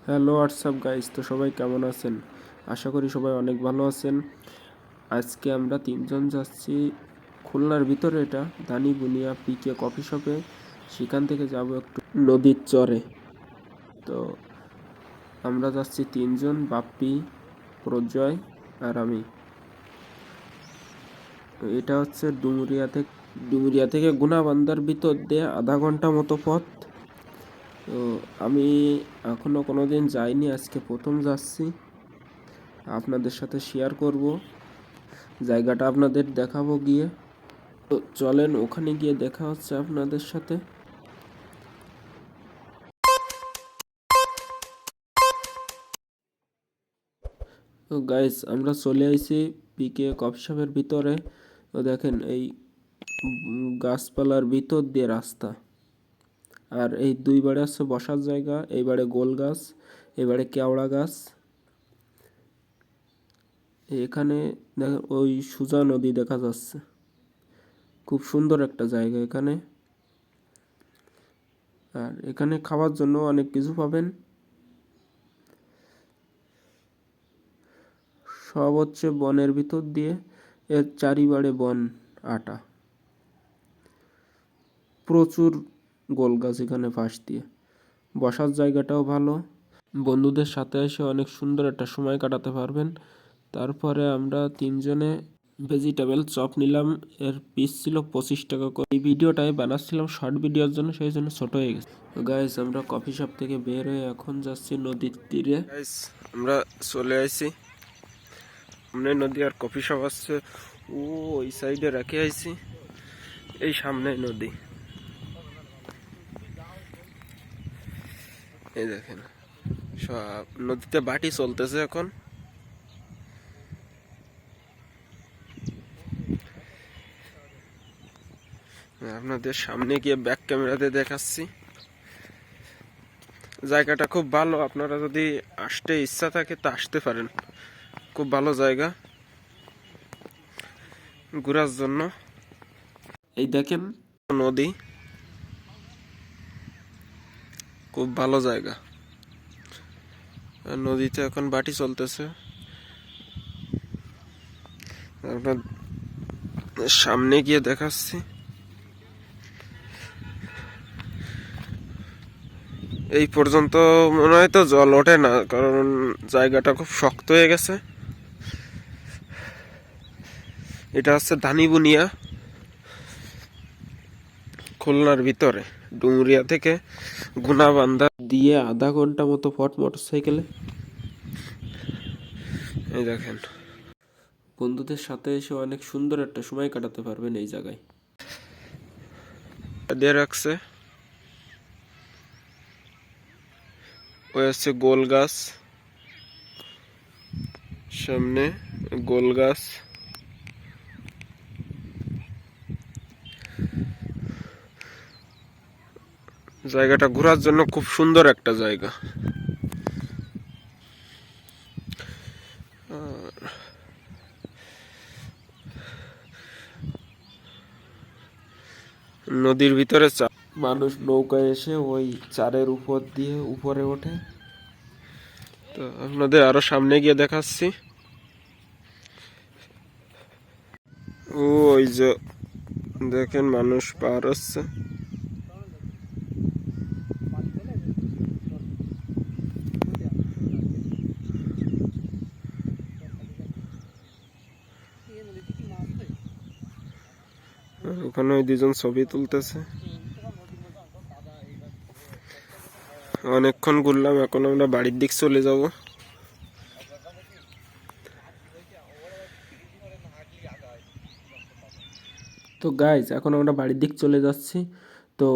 Hello WhatsApp guys, তো সবাই কেমন আছেন? আশা করি সবাই অনেক ভালো আছেন। আজকে আমরা তিনজন যাচ্ছি খুলনার ভিতরে, এটা দানি বুনিয়া পিকে কফি শপে। সেখান থেকে যাব একটু নদীর চরে। তো আমরা যাচ্ছি তিনজন, বাপ্পি, প্রজয় আর আমি। এটা হচ্ছে ডুমুরিয়া থেকে গুনাবান্দার ভিতর দিয়ে আধা ঘন্টা মতো পথ। তো আমি এখনো কোনোদিন যাইনি, আজকে প্রথম যাচ্ছি। আপনাদের সাথে শেয়ার করব, জায়গাটা আপনাদের দেখাবো গিয়ে। তো চলেন, ওখানে গিয়ে দেখা হচ্ছে আপনাদের সাথে। তো গাইস, আমরা চলে আইছি পিকে কফি শপের ভিতরে। তো দেখেন, এই গাছপালার ভিতর দিয়ে রাস্তা, আর এই দুই বাড়ে আছে বসার জায়গা। এই বাড়ে গোল গাছ, এবারে কেওড়া গাছ। এখানে দেখেন ওই সুজা নদী দেখা যাচ্ছে। খুব সুন্দর একটা জায়গা এখানে। আর এখানে খাওয়ার জন্য অনেক কিছু পাবেন। সব হচ্ছে বনের ভিতর দিয়ে, এর চারিবারে বন আটা। প্রচুর গোল গাছ এখানে পাশ দিয়ে। বসার জায়গাটাও ভালো। বন্ধুদের সাথে এসে অনেক সুন্দর একটা সময় কাটাতে পারবেন। তারপরে আমরা তিনজনে ভেজিটেবল চপ নিলাম। এর পিস ছিল 25 টাকা করে। এই ভিডিওটাই বানাচ্ছিলাম শর্ট ভিডিওর জন্য, সেই জন্য ছোট হয়ে গেছে। গাইস, আমরা কফি শপ থেকে বের হয়ে এখন যাচ্ছি নদীর তীরে। গাইস, আমরা চলে আসছি। সামনে নদী আর কফি শপ আসছে ওই সাইডে রেখে আইছি। এই সামনে নদী, এই দেখেন সব নদীতে বাটি চলতেছে এখন। আপনাদের সামনে গিয়ে ব্যাক ক্যামেরাতে দেখাচ্ছি। জায়গাটা খুব ভালো, আপনারা যদি আসতে ইচ্ছা থাকে তা আসতে পারেন। খুব ভালো জায়গা ঘোরার জন্য। এই দেখেন নদী, খুব ভালো জায়গা। নদীতে এখন বাটি চলতেছে। আপনার সামনে গিয়ে দেখাচ্ছি। এই পর্যন্ত মনে হয় তো জল ওঠে না, কারণ জায়গাটা খুব শক্ত হয়ে গেছে। এটা হচ্ছে ধানিবুনিয়া, খুলনার ভিতরে। ডুমুরিয়া থেকে গুনাবান্ধা দিয়ে আধা ঘন্টা মতো পথ মোটরসাইকেলে। এই দেখেন, বন্ধুদের সাথে এসে অনেক সুন্দর একটা সময় কাটাতে পারবেন এই জায়গায়। দিয়ে রাখছে ওই হচ্ছে গোল গাছ, সামনে গোল গাছ। জায়গাটা ঘোরার জন্য খুব সুন্দর একটা জায়গা। নদীর ভিতরে মানুষ নৌকায় এসে ওই চারের উপর দিয়ে উপরে ওঠে। তো আপনাদের আরো সামনে গিয়ে দেখাচ্ছি। ওই যে দেখেন, মানুষ পার হচ্ছে। ওখানে ওই দুজন ছবি তুলতেছে। অনেকক্ষণ ঘুরলাম, এখন আমরা বাড়ির দিক চলে যাব। তো গাইজ, এখন আমরা বাড়ির দিক চলে যাচ্ছি। তো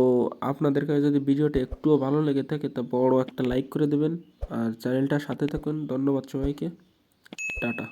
আপনাদের কাছে যদি ভিডিওটা একটুও ভালো লেগে থাকে তা বড় একটা লাইক করে দেবেন, আর চ্যানেলটার সাথে থাকুন। ধন্যবাদ সবাইকে, টাটা।